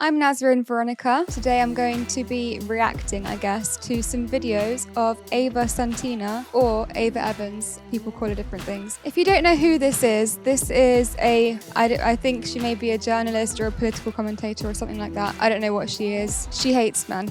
I'm Nazrin Veronica. Today I'm going to be reacting, I guess, to some videos of Ava Santina or Ava Evans. People call her different things. If you don't know who this is I think she may be a journalist or a political commentator or something like that. I don't know what she is. She hates men.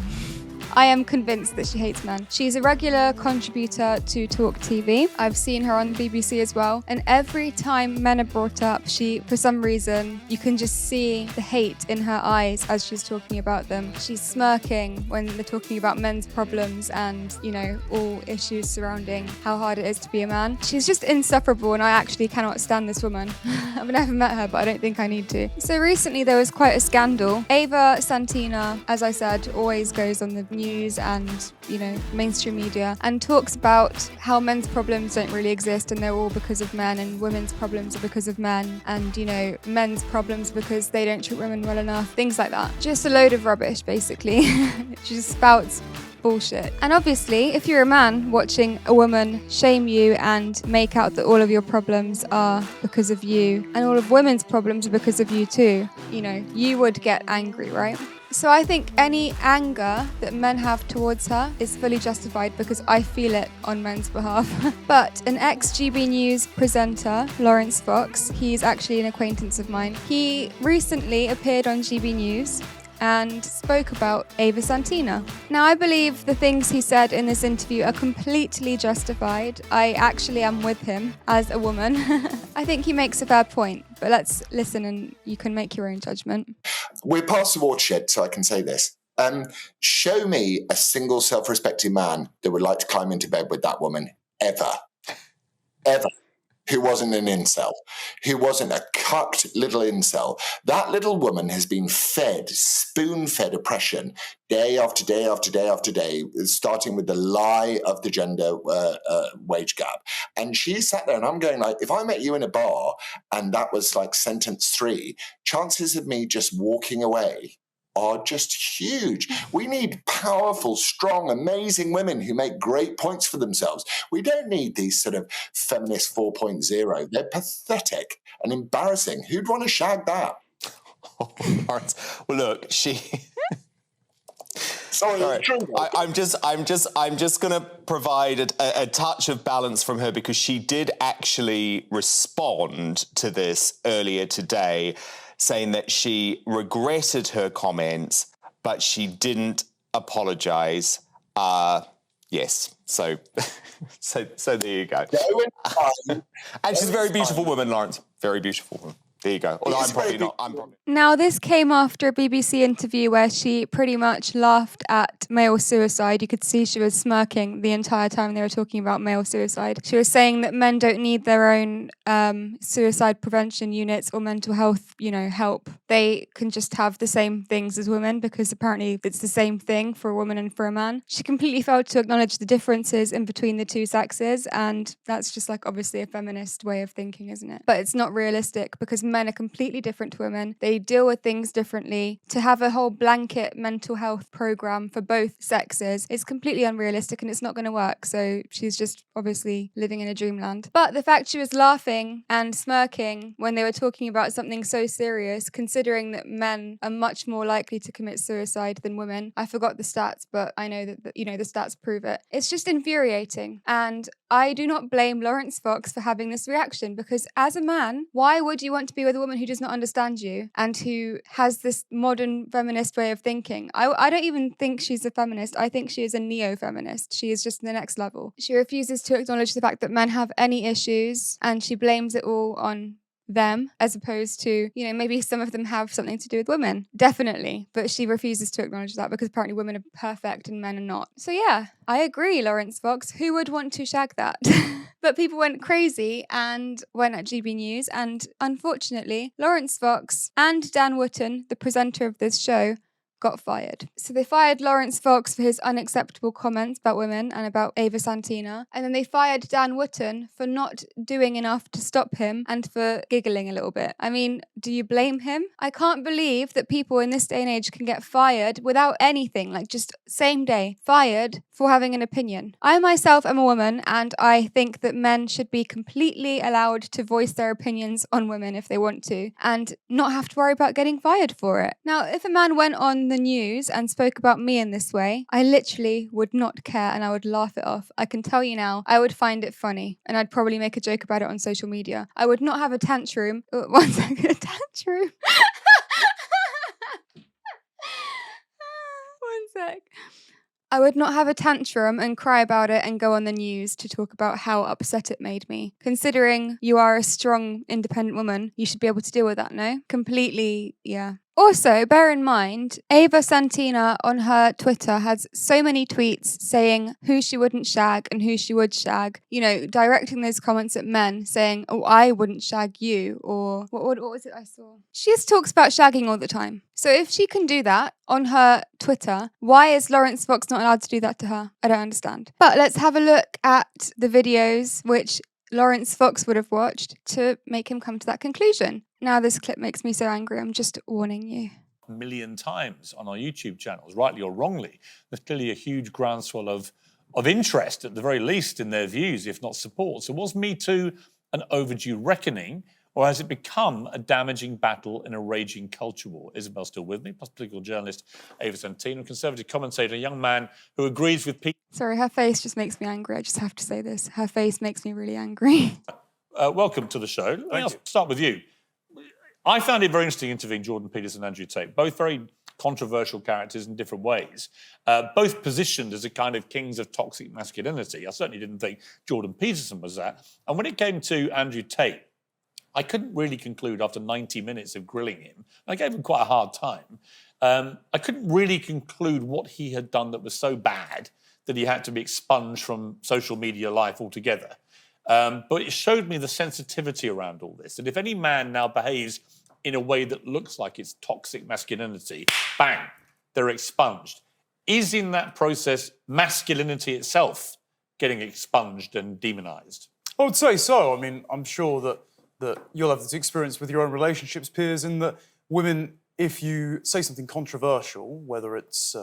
I am convinced that she hates men. She's a regular contributor to Talk TV. I've seen her on the BBC as well. And every time men are brought up, for some reason, you can just see the hate in her eyes as she's talking about them. She's smirking when they're talking about men's problems and, all issues surrounding how hard it is to be a man. She's just insufferable, and I actually cannot stand this woman. I've never met her, but I don't think I need to. So recently there was quite a scandal. Ava Santina, as I said, always goes on the news and mainstream media and talks about how men's problems don't really exist and they're all because of men, and women's problems are because of men, and men's problems because they don't treat women well enough, things like that. Just a load of rubbish, basically. She just spouts bullshit. And obviously, if you're a man watching a woman shame you and make out that all of your problems are because of you and all of women's problems are because of you too, you would get angry, right? So I think any anger that men have towards her is fully justified because I feel it on men's behalf. But an ex-GB News presenter, Laurence Fox, he's actually an acquaintance of mine. He recently appeared on GB News and spoke about Ava Santina. Now, I believe the things he said in this interview are completely justified. I actually am with him as a woman. I think he makes a fair point, but let's listen and you can make your own judgment. We're past the watershed, so I can say this. Show me a single self-respecting man that would like to climb into bed with that woman, ever, who wasn't an incel, who wasn't a cucked little incel. That little woman has been spoon-fed oppression day after day after day after day, starting with the lie of the gender wage gap. And she sat there and I'm going like, if I met you in a bar and that was like sentence 3, chances of me just walking away are just huge. We need powerful, strong, amazing women who make great points for themselves. We don't need these sort of feminist 4.0. They're pathetic and embarrassing. Who'd want to shag that? Oh, Laurence. Well, look, she... Sorry, I'm just going to provide a touch of balance from her because she did actually respond to this earlier today, saying that she regretted her comments, but she didn't apologise. Yes, so there you go. And she's a very beautiful woman, Laurence. Very beautiful woman. There you go. Although I'm probably not. Now, this came after a BBC interview where she pretty much laughed at male suicide. You could see she was smirking the entire time they were talking about male suicide. She was saying that men don't need their own suicide prevention units or mental health, help. They can just have the same things as women because apparently it's the same thing for a woman and for a man. She completely failed to acknowledge the differences in between the two sexes, and that's just obviously a feminist way of thinking, isn't it? But it's not realistic because men are completely different to women. They deal with things differently. To have a whole blanket mental health program for both sexes is completely unrealistic and it's not going to work. So she's just obviously living in a dreamland. But the fact she was laughing and smirking when they were talking about something so serious, considering that men are much more likely to commit suicide than women. I forgot the stats, but I know that the stats prove it. It's just infuriating. And I do not blame Laurence Fox for having this reaction because as a man, why would you want to be with a woman who does not understand you and who has this modern feminist way of thinking? I don't even think she's a feminist. I think she is a neo-feminist. She is just the next level. She refuses to acknowledge the fact that men have any issues and she blames it all on them as opposed to, maybe some of them have something to do with women. Definitely. But she refuses to acknowledge that because apparently women are perfect and men are not. So yeah, I agree, Laurence Fox. Who would want to shag that? But people went crazy and went at GB News. And unfortunately, Laurence Fox and Dan Wootton, the presenter of this show, got fired. So they fired Laurence Fox for his unacceptable comments about women and about Ava Santina. And then they fired Dan Wootton for not doing enough to stop him and for giggling a little bit. I mean, do you blame him? I can't believe that people in this day and age can get fired without anything, like just same day, fired for having an opinion. I myself am a woman, and I think that men should be completely allowed to voice their opinions on women if they want to, and not have to worry about getting fired for it. Now, if a man went on the news and spoke about me in this way, I literally would not care and I would laugh it off. I can tell you now, I would find it funny, and I'd probably make a joke about it on social media. I would not have a tantrum. One second, a tantrum. One sec. I would not have a tantrum and cry about it and go on the news to talk about how upset it made me. Considering you are a strong, independent woman, you should be able to deal with that, no? Completely, yeah. Also, bear in mind, Ava Santina on her Twitter has so many tweets saying who she wouldn't shag and who she would shag, you know, directing those comments at men, saying, oh, I wouldn't shag you, or what was it I saw? She just talks about shagging all the time. So if she can do that on her Twitter, why is Laurence Fox not allowed to do that to her? I don't understand. But let's have a look at the videos which Laurence Fox would have watched to make him come to that conclusion. Now this clip makes me so angry, I'm just warning you. A million times on our YouTube channels, rightly or wrongly. There's clearly a huge groundswell of interest, at the very least, in their views, if not support. So was MeToo an overdue reckoning, or has it become a damaging battle in a raging culture war? Isabel's still with me, plus political journalist Ava Santina, conservative commentator, a young man who agrees with people. Sorry, her face just makes me angry. I just have to say this. Her face makes me really angry. Welcome to the show. I'll start with you. I found it very interesting interviewing Jordan Peterson and Andrew Tate, both very controversial characters in different ways, both positioned as a kind of kings of toxic masculinity. I certainly didn't think Jordan Peterson was that. And when it came to Andrew Tate, I couldn't really conclude after 90 minutes of grilling him. I gave him quite a hard time. I couldn't really conclude what he had done that was so bad that he had to be expunged from social media life altogether. But it showed me the sensitivity around all this. And if any man now behaves in a way that looks like it's toxic masculinity, bang, they're expunged. Is in that process masculinity itself getting expunged and demonised? I would say so. I mean, I'm sure that you'll have this experience with your own relationships, Piers, in that women, if you say something controversial, whether it's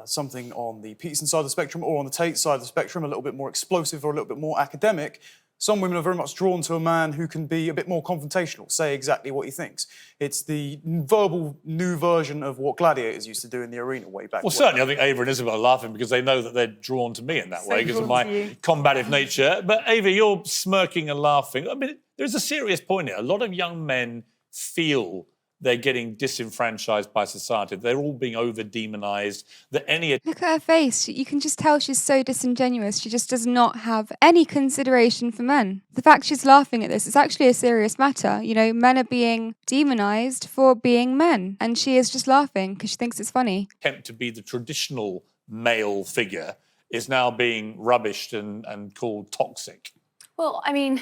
something on the Peterson side of the spectrum or on the Tate side of the spectrum, a little bit more explosive or a little bit more academic, some women are very much drawn to a man who can be a bit more confrontational, say exactly what he thinks. It's the verbal new version of what gladiators used to do in the arena way back. Well, certainly, I think Ava and Isabel are laughing because they know that they're drawn to me in that way because of my combative nature. But Ava, you're smirking and laughing. I mean, there's a serious point here. A lot of young men feel they're getting disenfranchised by society. They're all being over-demonised. That any Look at her face. You can just tell she's so disingenuous. She just does not have any consideration for men. The fact she's laughing at this, it's actually a serious matter. You know, men are being demonised for being men. And she is just laughing because she thinks it's funny. attempt to be the traditional male figure is now being rubbished and called toxic. Well, I mean,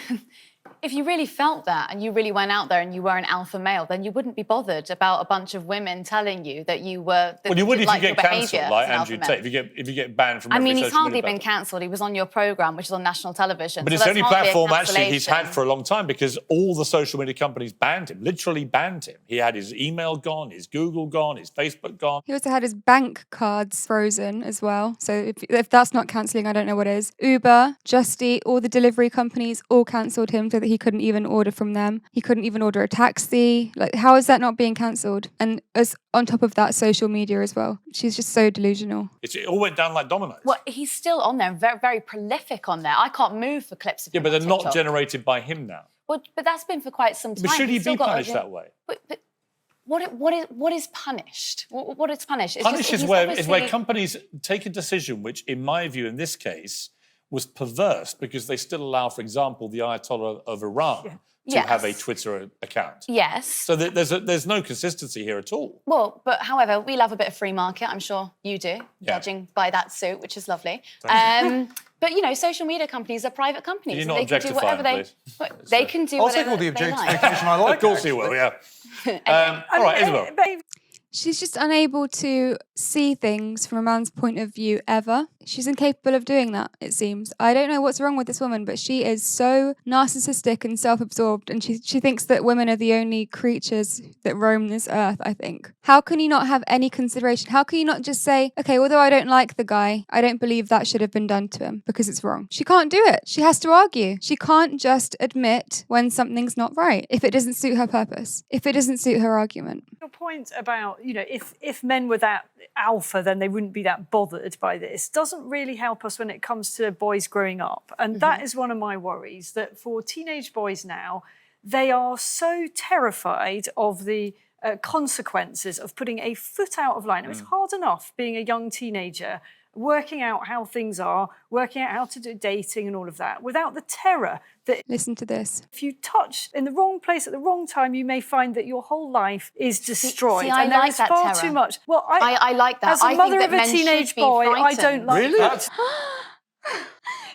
if you really felt that and you really went out there and you were an alpha male, then you wouldn't be bothered about a bunch of women telling you that you were. Well, you would if you get cancelled, like Andrew Tate. If you get banned from. I mean, every he's social hardly media been cancelled. He was on your programme, which is on national television. But so it's the only platform actually cancellation. he's had for a long time because all the social media companies banned him, literally banned him. He had his email gone, his Google gone, his Facebook gone. He also had his bank cards frozen as well. So if that's not cancelling, I don't know what is. Uber, Just Eat, all the delivery companies all cancelled him so that he couldn't even order from them. He couldn't even order a taxi. Like, how is that not being cancelled? And as on top of that, social media as well. She's just so delusional. It all went down like dominoes. Well, he's still on there, very, very prolific on there. I can't move for clips of him. Yeah, but they're on not TikTok. generated by him now. Well, but that's been for quite some time. But should he He's still be got punished that way? But what is punished? What is punished? It's Punish just, is he's where obviously- companies take a decision which, in my view, in this case, was perverse because they still allow, for example, the Ayatollah of Iran to have a Twitter account. Yes. So there's no consistency here at all. Well, but however, we love a bit of free market. I'm sure you do, judging by that suit, which is lovely. But, you know, social media companies are private companies. You're not they can do objectifying, whatever they can do I'll whatever take all the they like. objectification I like. Of course you will, yeah. All right, Isabel. She's just unable to see things from a man's point of view ever. She's incapable of doing that, it seems. I don't know what's wrong with this woman, but she is so narcissistic and self-absorbed, and she thinks that women are the only creatures that roam this earth, I think. How can you not have any consideration? How can you not just say, okay, although I don't like the guy, I don't believe that should have been done to him because it's wrong. She can't do it. She has to argue. She can't just admit when something's not right if it doesn't suit her purpose, if it doesn't suit her argument. Your point about, if men were that alpha, then they wouldn't be that bothered by this, doesn't really help us when it comes to boys growing up. And that is one of my worries, that for teenage boys now, they are so terrified of the consequences of putting a foot out of line. It's hard enough being a young teenager, working out how things are, working out how to do dating and all of that, without the terror that... Listen to this. If you touch in the wrong place at the wrong time, you may find that your whole life is destroyed. See, I and there like is that far terror. too much. Well, I like that. As a I mother think of that a men should teenage be boy, I frightened. don't like that.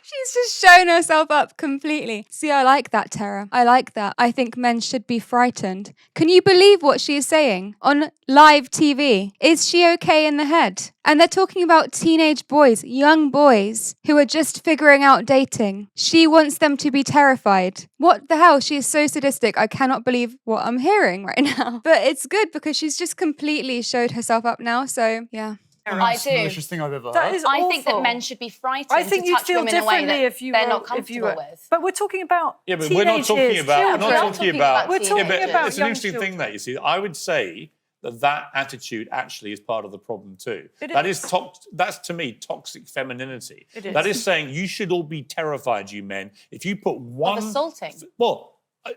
She's just shown herself up completely. See, I like that, Tara. I like that. I think men should be frightened. Can you believe what she is saying on live TV? Is she okay in the head? And they're talking about teenage boys, young boys, who are just figuring out dating. She wants them to be terrified. What the hell? She is so sadistic. I cannot believe what I'm hearing right now. But it's good because she's just completely showed herself up now. So, yeah. I do. The most thing I've ever That heard. is I think that awful. men should be frightened I think to you'd touch feel women in a way differently that if you they're were not comfortable with. But we're talking about Yeah, but we're not talking teenage about. years, We're not children. talking about. We're talking Yeah, but about it's an young interesting thing children. that you see. I would say that attitude actually is part of the problem too. That is that's to me toxic femininity. It is. That is saying you should all be terrified, you men, if you put one. Of assaulting. Well,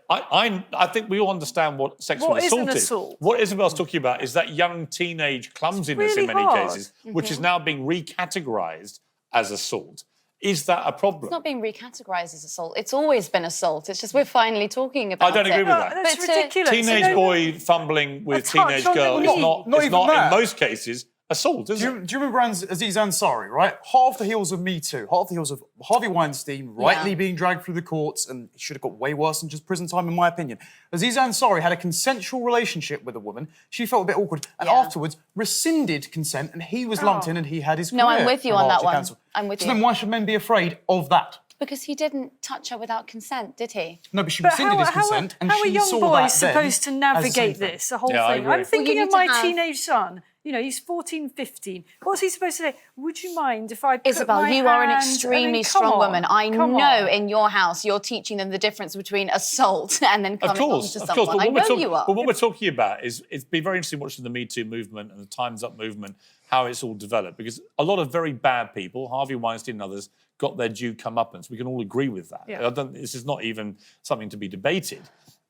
I think we all understand what sexual What is assault an is. assault? What Isabel's talking about is that young teenage clumsiness really in many hard. cases, which is now being recategorized as assault. Is that a problem? It's not being recategorised as assault. It's always been assault. It's just we're finally talking about it. I don't agree with that. That's But ridiculous. Teenage boy fumbling with A touch teenage on the girl knee. is not, Not it's even not that. in most cases assault, is Do it? you remember Aziz Ansari, right? Half the heels of MeToo, half the heels of Harvey Weinstein rightly being dragged through the courts, and he should have got way worse than just prison time, in my opinion. Aziz Ansari had a consensual relationship with a woman. She felt a bit awkward, and afterwards rescinded consent, and he was lumped in, and he had his career. No, I'm with you on that one. cancelled. I'm with So you. then why should men be afraid of that? Because he didn't touch her without consent, did he? No, but she But rescinded his consent, and how are she young saw boys that supposed to then as the same navigate thing. this, the whole Yeah, I thing? agree. I'm thinking you of need to my have- teenage son. He's 14, 15. What's he supposed to say? Would you mind if I put Isabel, my you are an hand- extremely I mean, come strong on, woman. I come know on. in your house you're teaching them the difference between assault and then Of coming on course, to of someone. course. I know you are. But what we're talking about is it's been very interesting watching the Me Too movement and the Time's Up movement, how it's all developed. Because a lot of very bad people, Harvey Weinstein and others, got their due comeuppance. We can all agree with that. Yeah. This is not even something to be debated.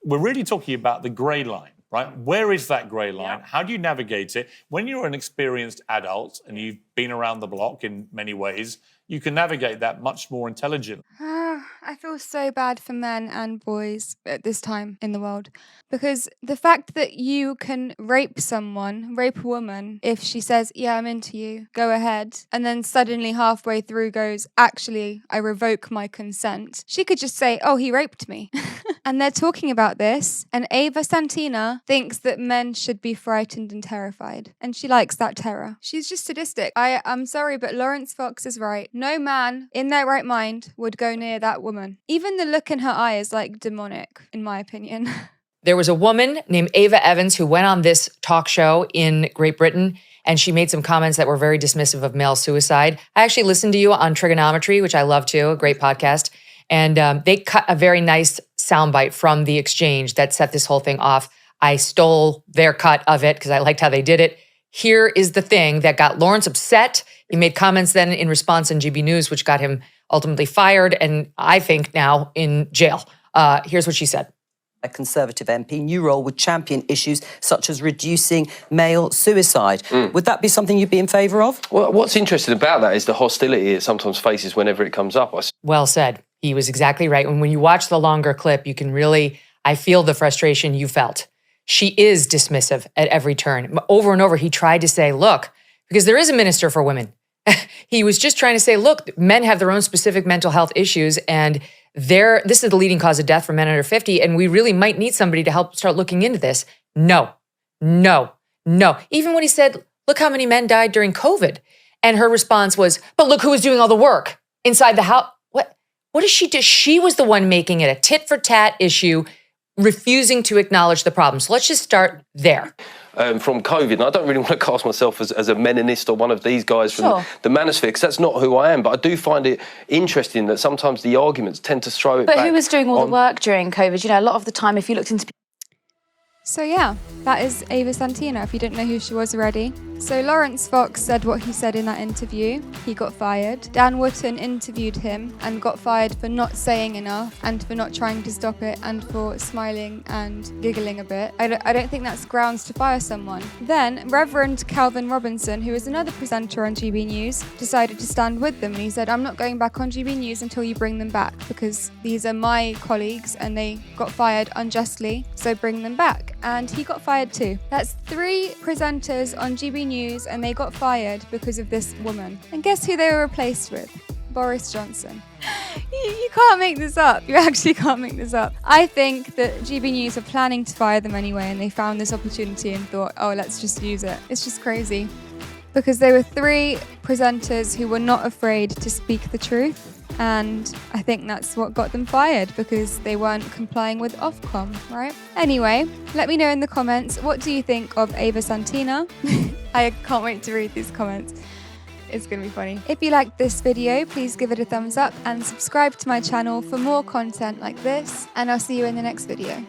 We're really talking about the grey line, right? Where is that grey line? Yeah. How do you navigate it? When you're an experienced adult and you've been around the block in many ways, you can navigate that much more intelligently. I feel so bad for men and boys at this time in the world, because the fact that you can rape a woman, if she says, yeah, I'm into you, go ahead, and then suddenly halfway through goes, actually, I revoke my consent. She could just say, oh, he raped me. And they're talking about this, and Ava Santina thinks that men should be frightened and terrified, and she likes that terror. She's just sadistic. I'm sorry, but Laurence Fox is right. No man in their right mind would go near that woman. Even the look in her eye is like demonic, in my opinion. There was a woman named Ava Evans who went on this talk show in Great Britain, and she made some comments that were very dismissive of male suicide. I actually listened to you on Trigonometry, which I love too, a great podcast. And they cut a very nice soundbite from the exchange that set this whole thing off. I stole their cut of it because I liked how they did it. Here is the thing that got Laurence upset. He made comments then in response on GB News, which got him ultimately fired and I think now in jail. Here's what she said. A Conservative MP, new role would champion issues such as reducing male suicide. Would that be something you'd be in favour of? Well, what's interesting about that is the hostility it sometimes faces whenever it comes up. Well said. He was exactly right. And when you watch the longer clip, you can really, I feel the frustration you felt. She is dismissive at every turn. Over and over, he tried to say, look, because there is a minister for women. He was just trying to say, look, men have their own specific mental health issues, and this is the leading cause of death for men under 50, and we really might need somebody to help start looking into this. No. No. Even when he said, look how many men died during COVID. And her response was, but look who was doing all the work inside the house. What does she do? She was the one making it a tit for tat issue, refusing to acknowledge the problem. So let's just start there. From COVID, and I don't really want to cast myself as a meninist or one of these guys from the manosphere, because that's not who I am, but I do find it interesting that sometimes the arguments tend to throw it back. But who was doing all the work during COVID? You know, a lot of the time, if you looked into... So yeah, that is Ava Santina, if you didn't know who she was already. So Laurence Fox said what he said in that interview. He got fired. Dan Wootton interviewed him and got fired for not saying enough and for not trying to stop it and for smiling and giggling a bit. I don't think that's grounds to fire someone. Then Reverend Calvin Robinson, who is another presenter on GB News, decided to stand with them, and he said, I'm not going back on GB News until you bring them back, because these are my colleagues and they got fired unjustly, so bring them back. And he got fired too. That's 3 presenters on GB News and they got fired because of this woman. And guess who they were replaced with? Boris Johnson. You can't make this up. You actually can't make this up. I think that GB News are planning to fire them anyway, and they found this opportunity and thought, oh, let's just use it. It's just crazy. Because there were 3 presenters who were not afraid to speak the truth. And I think that's what got them fired, because they weren't complying with Ofcom, right? Anyway, let me know in the comments, what do you think of Ava Santina? I can't wait to read these comments. It's going to be funny. If you liked this video, please give it a thumbs up and subscribe to my channel for more content like this. And I'll see you in the next video.